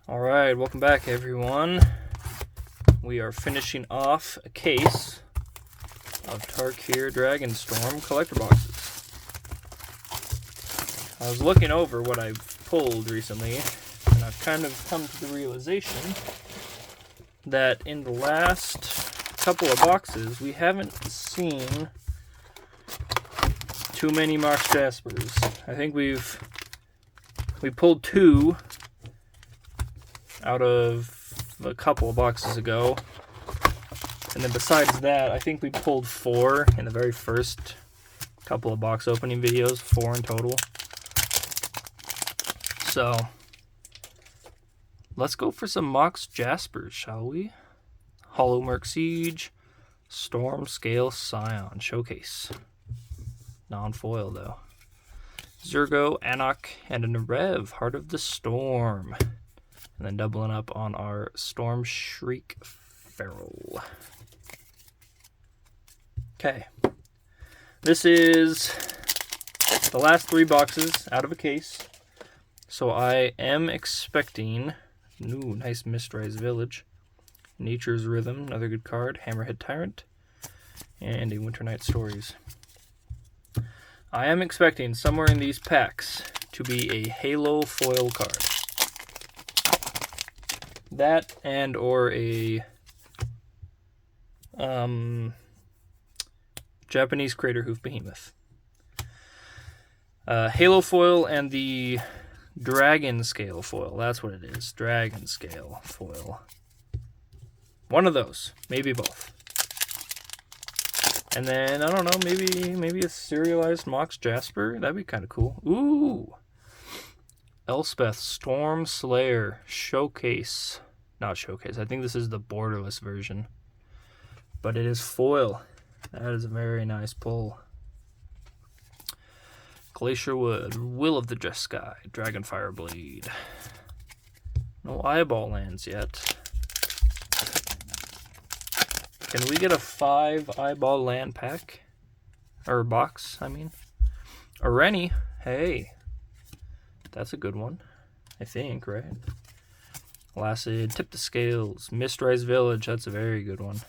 Alright, welcome back everyone. We are finishing off a case of Tarkir Dragonstorm Collector boxes. I was looking over what I've pulled recently, and I've kind of come to the realization that in the last couple of boxes, we haven't seen too many Mox Jaspers. I think we pulled two out of a couple of boxes ago. And then besides that, I think we pulled 4 in the very first couple of box opening videos, 4 in total. So, let's go for some Mox Jaspers, shall we? Hollow Merc Siege, Storm Scale Scion Showcase. Non-foil though. Zergo, Anok, and a Rev, Heart of the Storm. And then doubling up on our Storm Shriek Feral. Okay. This is the last 3 boxes out of a case. So I am expecting... Ooh, nice Mistrise Village. Nature's Rhythm, another good card. Hammerhead Tyrant. And a Winter Night Stories. I am expecting somewhere in these packs to be a Halo foil card. That and or a Japanese Crater Hoof Behemoth. Halo foil and the Dragon Scale foil. That's what it is. Dragon Scale foil. One of those. Maybe both. And then, I don't know, maybe a serialized Mox Jasper. That'd be kind of cool. Ooh! Elspeth Storm Slayer Showcase. Not Showcase. I think this is the borderless version. But it is foil. That is a very nice pull. Glacier Wood. Will of the Jeskai. Dragonfire Blade. No eyeball lands yet. Can we get a 5 eyeball land pack? Or box, I mean. Oreni. Hey. That's a good one. I think, right? Lacid. Tip the Scales. Mistrise Village. That's a very good one.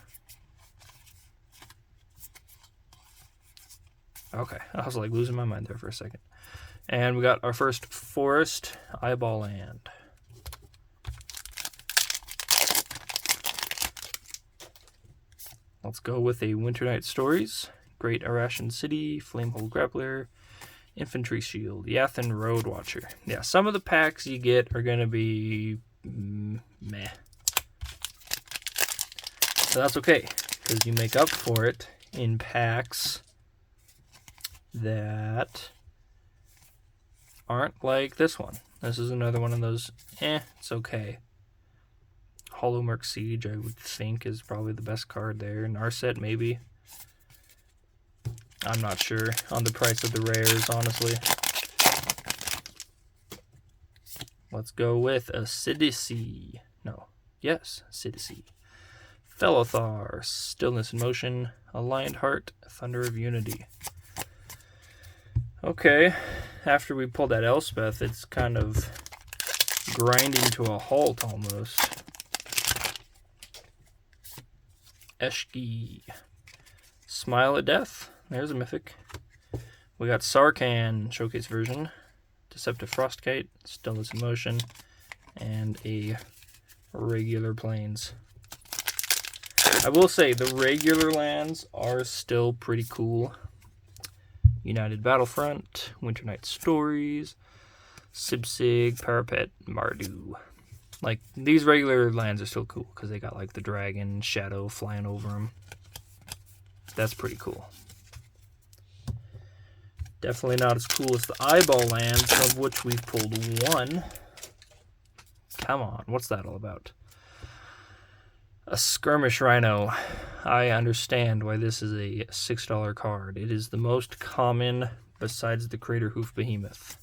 Okay. I was like losing my mind there for a second. And we got our first Forest eyeball land. Let's go with a Winter Night Stories, Great Arashan City, Flamehold Grappler, Infantry Shield, Yathan Road Watcher. Yeah, some of the packs you get are going to be meh. So that's okay, because you make up for it in packs that aren't like this one. This is another one of those, it's okay. Hollow Merc Siege, I would think, is probably the best card there. Narset, maybe. I'm not sure on the price of the rares, honestly. Let's go with Acidicy. No. Yes, Acidicy. Felothar, Stillness in Motion, Alliant Heart, Thunder of Unity. Okay. After we pulled that Elspeth, it's kind of grinding to a halt almost. Eshki. Smile at Death. There's a mythic. We got Sarkhan, Showcase version. Deceptive Frostkite, Stillness in Motion, and a regular Plains. I will say, the regular lands are still pretty cool. United Battlefront, Winter Night Stories, Sibsig, Parapet, Mardu. Like, these regular lands are still cool, because they got, like, the dragon shadow flying over them. That's pretty cool. Definitely not as cool as the eyeball lands, of which we've pulled 1. Come on, what's that all about? A Skirmish Rhino. I understand why this is a $6 card. It is the most common besides the Crater Hoof Behemoth.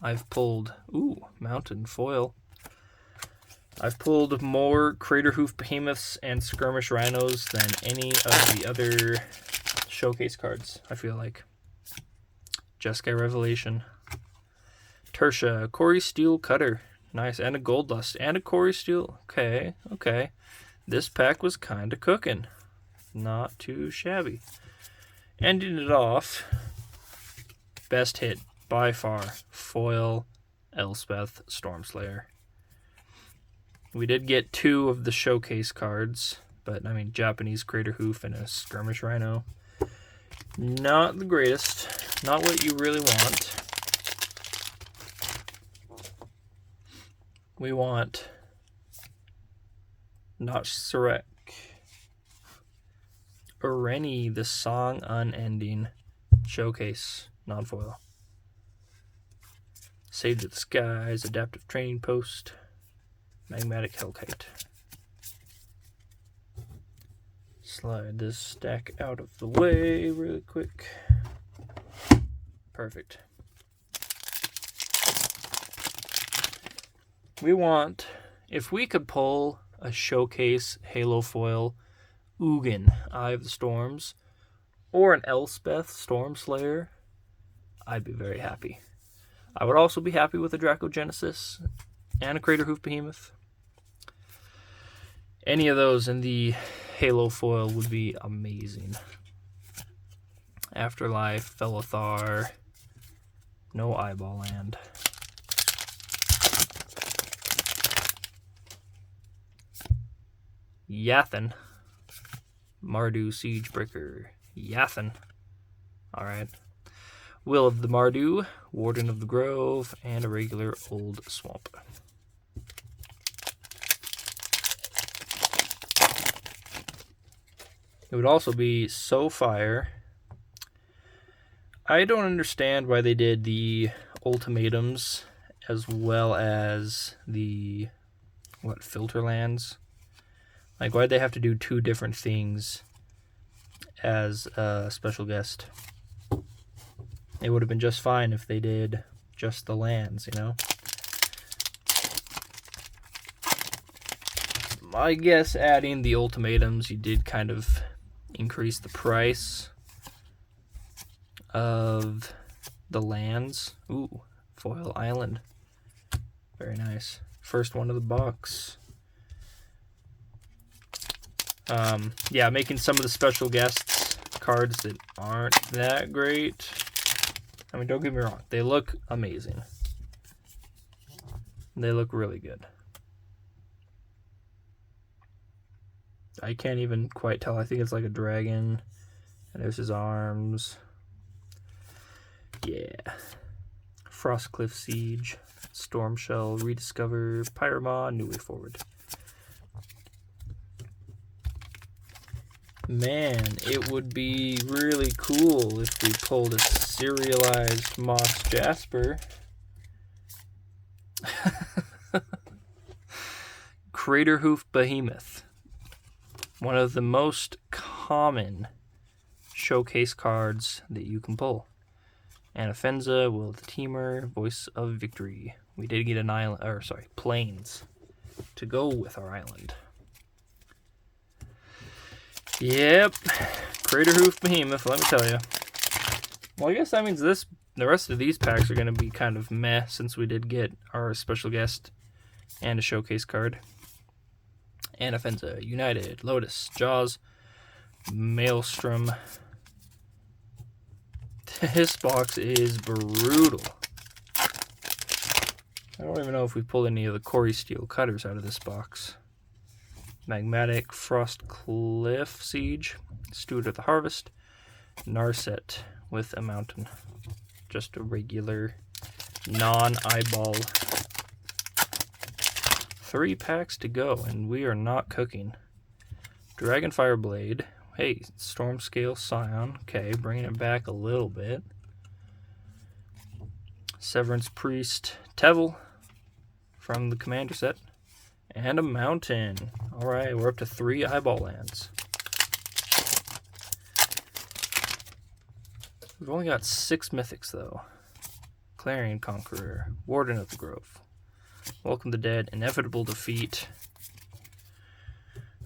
I've pulled, Mountain Foil. I've pulled more Crater Hoof Behemoths and Skirmish Rhinos than any of the other showcase cards, I feel like. Jeskai Revelation. Tertia, Corey Steel Cutter. Nice. And a Gold Dust. And a Corey Steel. Okay. Okay. This pack was kind of cooking. Not too shabby. Ending it off. Best hit by far. Foil Elspeth Stormslayer. We did get 2 of the showcase cards. But, I mean, Japanese Crater Hoof and a Skirmish Rhino. Not the greatest. Not what you really want. We want not Sarek. Ireni, the Song Unending. Showcase, non-foil. Sage of the Skies, Adaptive Training Post. Magmatic Hellkite. Slide this stack out of the way really quick. Perfect. We want, if we could pull a showcase Halo foil Ugin, Eye of the Storms, or an Elspeth Stormslayer, I'd be very happy. I would also be happy with a Dracogenesis and a Crater Hoof Behemoth. Any of those in the Halo foil would be amazing. Afterlife, Felithar, no Eyeball Land. Yathen, Mardu Siegebreaker, Yathen. Alright. Will of the Mardu, Warden of the Grove, and a regular Old Swamp. It would also be So Fire. I don't understand why they did the ultimatums as well as the, filter lands. Like, why'd they have to do 2 different things as a special guest? It would have been just fine if they did just the lands, you know? I guess adding the ultimatums, you did kind of increase the price of the lands. Ooh, Foil Island. Very nice. First one of the box. Yeah, making some of the special guests cards that aren't that great. I mean, don't get me wrong. They look amazing. They look really good. I can't even quite tell. I think it's like a dragon. And there's his arms. Yeah. Frostcliff Siege. Stormshell. Rediscover. Pyromon. New Way Forward. Man, it would be really cool if we pulled a serialized Moss Jasper. Crater Hoof Behemoth. One of the most common showcase cards that you can pull. Anafenza, Will of the Teamer, Voice of Victory. We did get an island, plains to go with our island. Yep, Crater Hoof Behemoth, let me tell you. Well, I guess that means the rest of these packs are going to be kind of meh, since we did get our special guest and a showcase card. Anafenza, United, Lotus, Jaws, Maelstrom. This box is brutal. I don't even know if we pulled any of the Corey Steel cutters out of this box. Magmatic Frostcliff Siege, Steward of the Harvest, Narset with a mountain. Just a regular non-eyeball. 3 packs to go, and we are not cooking. Dragonfire Blade. Hey, Stormscale Scion. Okay, bringing it back a little bit. Severance Priest. Tevel from the Commander set. And a mountain. Alright, we're up to 3 eyeball lands. We've only got 6 mythics, though. Clarion Conqueror. Warden of the Grove. Welcome the Dead. Inevitable Defeat.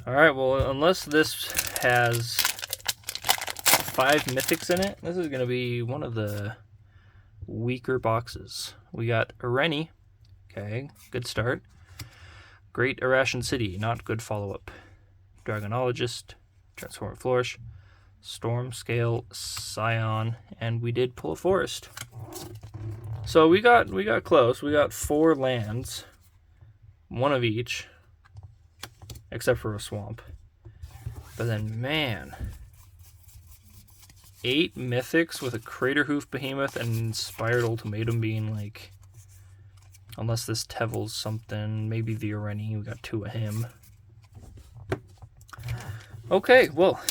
Alright, well, unless this has 5 mythics in it, this is going to be one of the weaker boxes. We got Ireni, Okay, good start. Great Irration City, not good follow-up. Dragonologist, Transform Flourish, Storm Scale, Scion, and we did pull a forest. So we got close. We got 4 lands, 1 of each, except for a swamp. But then, man, 8 mythics with a Crater Hoof Behemoth and Inspired Ultimatum being like, unless this Tevil's something, maybe the Oreni, we got 2 of him. Okay, well,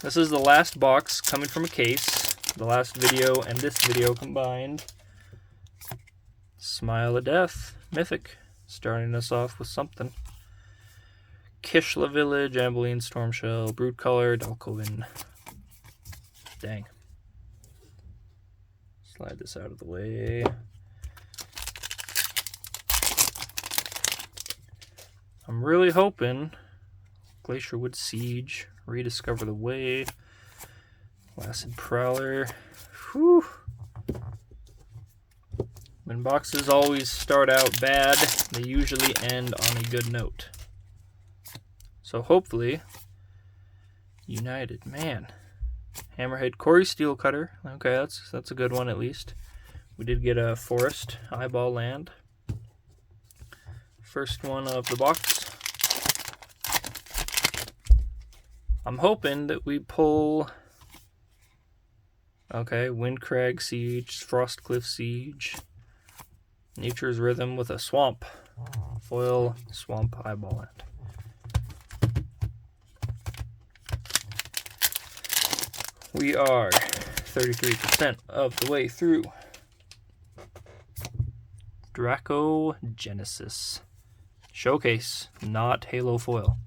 this is the last box coming from a case. The last video and this video combined. Smile of Death, mythic, starting us off with something. Kishla Village, Ambeline Stormshell, Broodcolor, Dalkovin. Dang. Slide this out of the way. I'm really hoping Glacierwood Siege, Rediscover the Way, Placid Prowler. Whew. When boxes always start out bad, they usually end on a good note. So hopefully, United, man. Hammerhead, Corey Steelcutter. Okay, that's a good one at least. We did get a Forest Eyeball Land. First one of the box. I'm hoping that we pull, okay, Windcrag Siege, Frostcliff Siege, Nature's Rhythm with a Swamp. Foil Swamp Eyeball Land. We are 33% of the way through. Draco Genesis. Showcase, not Halo Foil.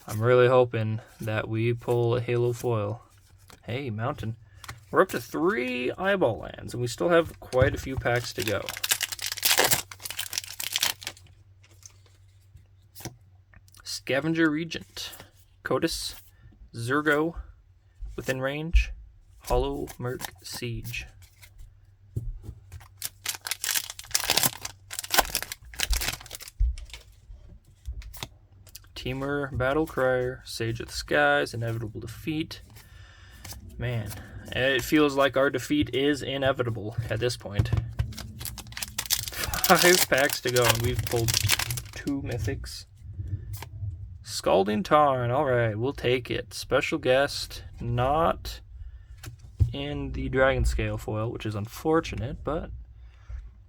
I'm really hoping that we pull a Halo Foil. Hey, Mountain. We're up to 3 Eyeball Lands, and we still have quite a few packs to go. Scavenger Regent. Codis. Zurgo. Within Range. Hollow Merc Siege. Teamer, Battle Crier, Sage of the Skies, Inevitable Defeat. Man, it feels like our defeat is inevitable at this point. 5 packs to go, and we've pulled 2 mythics. Scalding Tarn, alright, we'll take it. Special guest, not in the Dragon Scale foil, which is unfortunate, but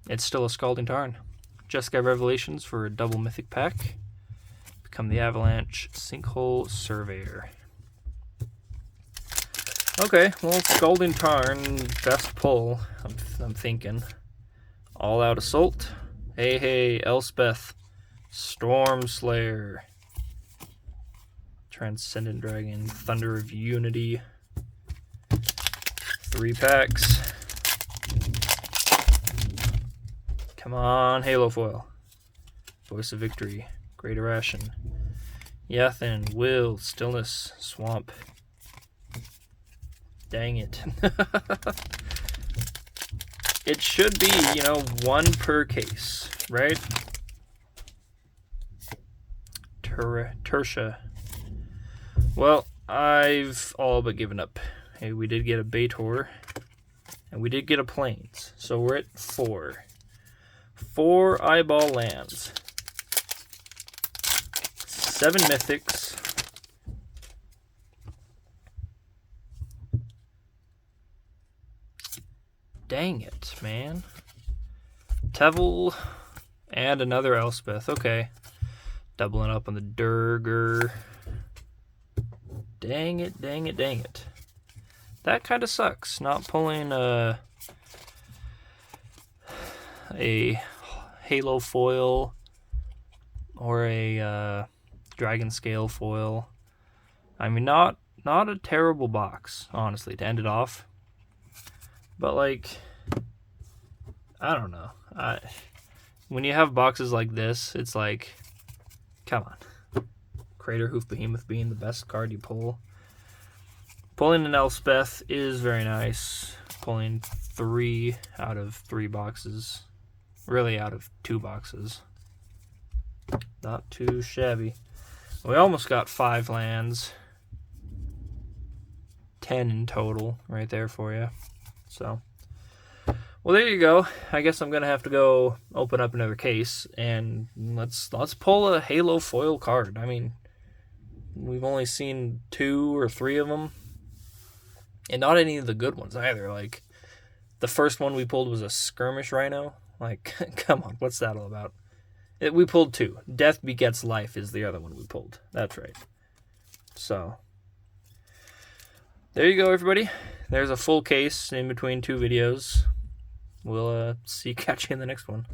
it's still a Scalding Tarn. Jeskai Revelations for a double mythic pack. Become the Avalanche Sinkhole Surveyor. Okay, well, Scalding Tarn, best pull, I'm thinking. All Out Assault. Hey, Elspeth. Storm Slayer. Transcendent Dragon. Thunder of Unity. 3 packs. Come on, Halo Foil. Voice of Victory. Great Irration. Yathin, Will, Stillness, Swamp. Dang it. It should be, 1 per case, right? Tertia. Well, I've all but given up. Hey, we did get a Baitor, and we did get a Plains, so we're at 4. 4 Eyeball Lands. 7 mythics. Dang it, man. Tevil and another Elspeth. Okay. Doubling up on the Durger. Dang it. That kind of sucks. Not pulling a Halo foil or a Dragon Scale foil. I mean, not a terrible box, honestly, to end it off. But, like, I don't know. When you have boxes like this, it's like, come on. Crater Hoof Behemoth being the best card you pull. Pulling an Elspeth is very nice. Pulling 3 out of 3 boxes really out of 2 boxes. Not too shabby. We almost got 5 lands. 10 in total right there for you. So, well, there you go. I guess I'm going to have to go open up another case, and let's pull a Halo foil card. I mean, we've only seen 2 or 3 of them, and not any of the good ones either. Like, the first one we pulled was a Skirmish Rhino. Like, come on, what's that all about? We pulled 2. Death Begets Life is the other one we pulled. That's right. So, there you go, everybody. There's a full case in between 2 videos. We'll catch you in the next one.